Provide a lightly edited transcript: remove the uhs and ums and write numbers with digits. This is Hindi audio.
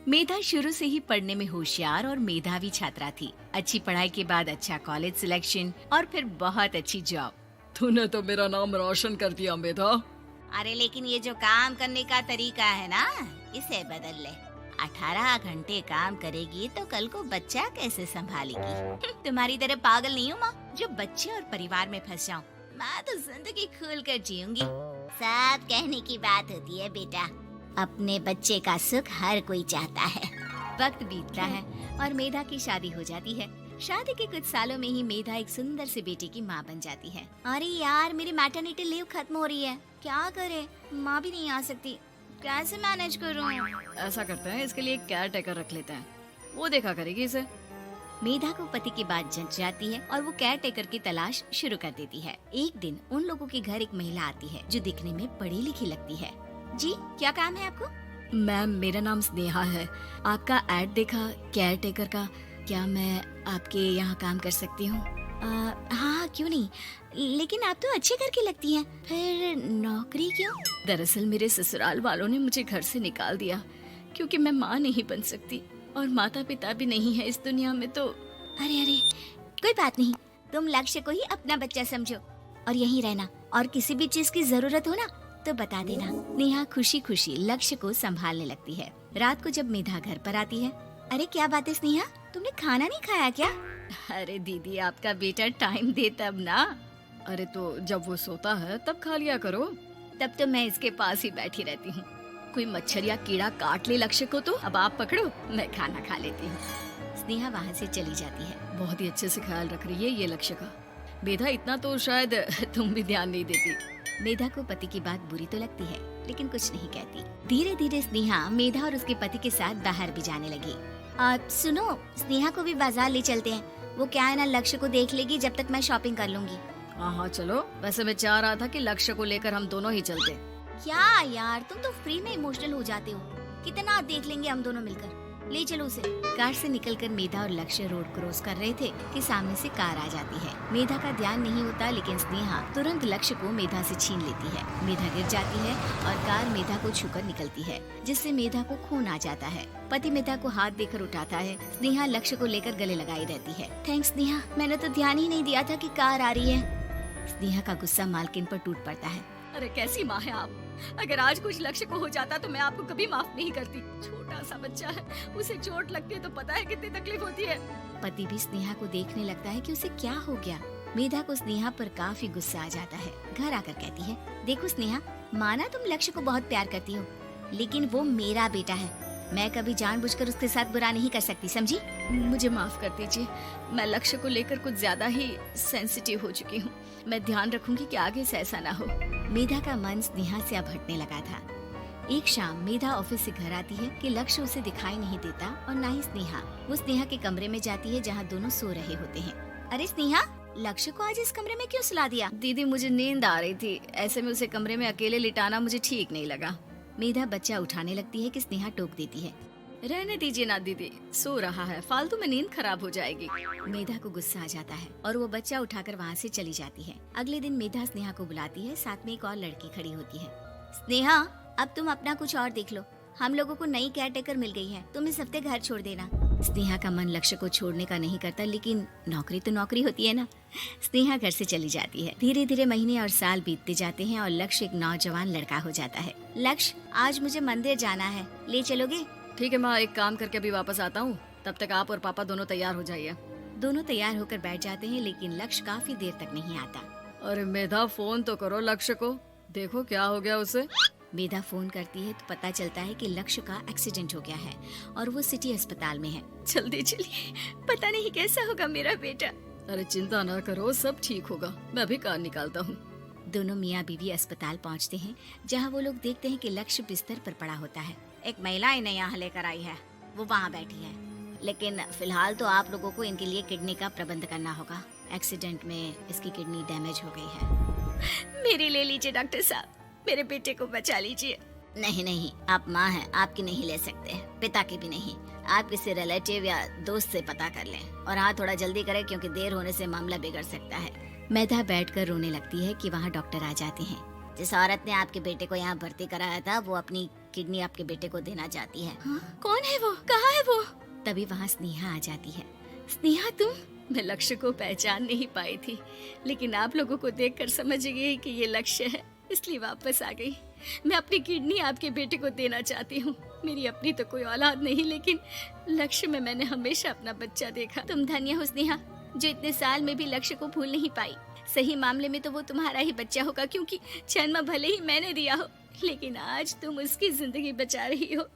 मेधा शुरू से ही पढ़ने में होशियार और मेधावी छात्रा थी। अच्छी पढ़ाई के बाद अच्छा कॉलेज सिलेक्शन और फिर बहुत अच्छी जॉब। तूने तो मेरा नाम रोशन कर दिया मेधा। अरे लेकिन ये जो काम करने का तरीका है ना, इसे बदल ले। 18 घंटे काम करेगी तो कल को बच्चा कैसे संभालेगी? तुम्हारी तरह पागल नहीं हूँ माँ, जो बच्चे और परिवार में फंस जाऊँ। मैं तो जिंदगी खुल कर जीऊंगी। सब कहने की बात होती है बेटा, अपने बच्चे का सुख हर कोई चाहता है। वक्त बीतता है और मेधा की शादी हो जाती है। शादी के कुछ सालों में ही मेधा एक सुंदर से बेटे की माँ बन जाती है। अरे यार, मेरी मैटरनिटी लीव खत्म हो रही है, क्या करे? माँ भी नहीं आ सकती, कैसे मैनेज करूँ? ऐसा करते हैं, इसके लिए एक केयर टेकर रख लेते हैं, वो देखा करेगी इसे। मेधा को पति की बात जंच जाती है और वो केयर टेकर की तलाश शुरू कर देती है। एक दिन उन लोगों के घर एक महिला आती है जो दिखने में पढ़ी लिखी लगती है। जी, क्या काम है आपको? मैम, मेरा नाम स्नेहा है। आपका एड देखा केयर टेकर का, क्या मैं आपके यहाँ काम कर सकती हूँ? हाँ, क्यों नहीं, लेकिन आप तो अच्छे घर की लगती हैं, फिर नौकरी क्यों? दरअसल मेरे ससुराल वालों ने मुझे घर से निकाल दिया क्योंकि मैं माँ नहीं बन सकती और माता पिता भी नहीं है इस दुनिया में। तो अरे कोई बात नहीं, तुम लक्ष्य को ही अपना बच्चा समझो और यहीं रहना, और किसी भी चीज की जरूरत हो ना तो बता देना। नेहा खुशी खुशी लक्ष्य को संभालने लगती है। रात को जब मेधा घर पर आती है, अरे क्या बात है स्नेहा, तुमने खाना नहीं खाया क्या? अरे दीदी, आपका बेटा टाइम दे तब ना। अरे तो जब वो सोता है तब खा लिया करो। तब तो मैं इसके पास ही बैठी रहती हूँ। कोई मच्छर या कीड़ा काट ले लक्ष्य को तो अब आप पकड़ो, मैं खाना खा लेती हूँ। स्नेहा वहाँ से चली जाती है। बहुत ही अच्छे से ख्याल रख रही है ये लक्ष्य का। मेधा, इतना तो शायद तुम भी ध्यान नहीं देती। मेधा को पति की बात बुरी तो लगती है लेकिन कुछ नहीं कहती। धीरे धीरे स्नेहा मेधा और उसके पति के साथ बाहर भी जाने लगी। सुनो, स्नेहा को भी बाजार ले चलते हैं, वो क्या है ना, लक्ष्य को देख लेगी जब तक मैं शॉपिंग कर लूंगी। हाँ चलो, वैसे मैं चाह रहा था कि लक्ष्य को लेकर हम दोनों ही चलते। क्या यार, तुम तो फ्री में इमोशनल हो जाते हो, कितना देख लेंगे हम दोनों मिलकर, ले चलो उसे। कार से निकलकर मेधा और लक्ष्य रोड क्रॉस कर रहे थे कि सामने से कार आ जाती है। मेधा का ध्यान नहीं होता लेकिन स्नेहा तुरंत लक्ष्य को मेधा से छीन लेती है। मेधा गिर जाती है और कार मेधा को छूकर निकलती है, जिससे मेधा को खून आ जाता है। पति मेधा को हाथ देकर उठाता है। स्नेहा लक्ष्य को लेकर गले लगाई रहती है। थैंक्स स्नेहा, मैंने तो ध्यान ही नहीं दिया था कि कार आ रही है। स्नेहा का गुस्सा मालकिन पर टूट पड़ता है। अरे कैसी माँ है आप, अगर आज कुछ लक्ष्य को हो जाता तो मैं आपको कभी माफ नहीं करती। छोटा सा बच्चा है, उसे चोट लगती है तो पता है कितनी तकलीफ होती है। पति भी स्नेहा को देखने लगता है कि उसे क्या हो गया। मेधा को स्नेहा पर काफी गुस्सा आ जाता है। घर आकर कहती है, देखो स्नेहा, माना तुम लक्ष्य को बहुत प्यार करती हो, लेकिन वो मेरा बेटा है, मैं कभी जानबूझकर उसके साथ बुरा नहीं कर सकती, समझी? मुझे माफ कर दीजिए, मैं लक्ष्य को लेकर कुछ ज्यादा ही सेंसिटिव हो चुकी हूँ। मैं ध्यान रखूंगी कि आगे से ऐसा ना हो। मेधा का मन स्नेहा से अब हटने लगा था। एक शाम मेधा ऑफिस से घर आती है कि लक्ष्य उसे दिखाई नहीं देता और न ही स्नेहा। वो स्नेहा के कमरे में जाती है जहाँ दोनों सो रहे होते हैं। अरे स्नेहा, लक्ष्य को आज इस कमरे में क्यों सुला दिया? दीदी, मुझे नींद आ रही थी, ऐसे में उसे कमरे में अकेले लिटाना मुझे ठीक नहीं लगा। मेधा बच्चा उठाने लगती है कि स्नेहा टोक देती है। रहने दीजिए ना दीदी, सो रहा है, फालतू में नींद खराब हो जाएगी। मेधा को गुस्सा आ जाता है और वो बच्चा उठाकर वहाँ से चली जाती है। अगले दिन मेधा स्नेहा को बुलाती है, साथ में एक और लड़की खड़ी होती है। स्नेहा, अब तुम अपना कुछ और देख लो, हम लोगों को नई केयर टेकर मिल गई है, तुम इस हफ्ते घर छोड़ देना। स्नेहा का मन लक्ष्य को छोड़ने का नहीं करता, लेकिन नौकरी तो नौकरी होती है ना। स्नेहा घर से चली जाती है। धीरे धीरे महीने और साल बीतते जाते हैं और लक्ष्य एक नौजवान लड़का हो जाता है। लक्ष्य, आज मुझे मंदिर जाना है, ले चलोगे? ठीक है माँ, एक काम करके अभी वापस आता हूँ, तब तक आप और पापा दोनों तैयार हो जाइए। दोनों तैयार होकर बैठ जाते हैं लेकिन लक्ष्य काफी देर तक नहीं आता। अरे मेधा, फोन तो करो लक्ष्य को, देखो क्या हो गया उसे। मेधा फोन करती है तो पता चलता है कि लक्ष्य का एक्सीडेंट हो गया है और वो सिटी अस्पताल में है। जल्दी चलिए, पता नहीं कैसा होगा मेरा बेटा। अरे चिंता न करो, सब ठीक होगा, मैं भी कार निकालता हूँ। दोनों मियाँ बीवी अस्पताल पहुँचते हैं जहाँ वो लोग देखते हैं कि लक्ष्य बिस्तर पर पड़ा होता है। एक महिला इन्हें यहाँ लेकर आई है, वो वहाँ बैठी है, लेकिन फिलहाल तो आप लोगों को इनके लिए किडनी का प्रबंध करना होगा। एक्सीडेंट में इसकी किडनी डैमेज हो गई है। मेरी ले लीजिए डॉक्टर साहब, मेरे बेटे को बचा लीजिए। नहीं नहीं, आप माँ हैं, आपकी नहीं ले सकते, पिता की भी नहीं। आप किसी रिलेटिव या दोस्त से पता कर लें और हाँ, थोड़ा जल्दी करें क्योंकि देर होने से मामला बिगड़ सकता है। मेधा बैठकर रोने लगती है कि वहाँ डॉक्टर आ जाते हैं। जिस औरत ने आपके बेटे को यहाँ भर्ती कराया था वो अपनी किडनी आपके बेटे को देना चाहती है। हाँ? कौन है वो? कहाँ है वो? तभी वहाँ स्नेहा आ जाती है। स्नेहा तुम? मैं लक्ष्य को पहचान नहीं पाई थी, लेकिन आप लोगों को देखकर समझ गई कि ये लक्ष्य है, इसलिए वापस आ गई। मैं अपनी किडनी आपके बेटे को देना चाहती हूँ। मेरी अपनी तो कोई औलाद नहीं, लेकिन लक्ष्य में मैंने हमेशा अपना बच्चा देखा। तुम धन्य हो स्नेहा, जो इतने साल में भी लक्ष्य को भूल नहीं पाई। सही मामले में तो वो तुम्हारा ही बच्चा होगा, क्योंकि जन्म भले ही मैंने दिया हो, लेकिन आज तुम उसकी जिंदगी बचा रही हो।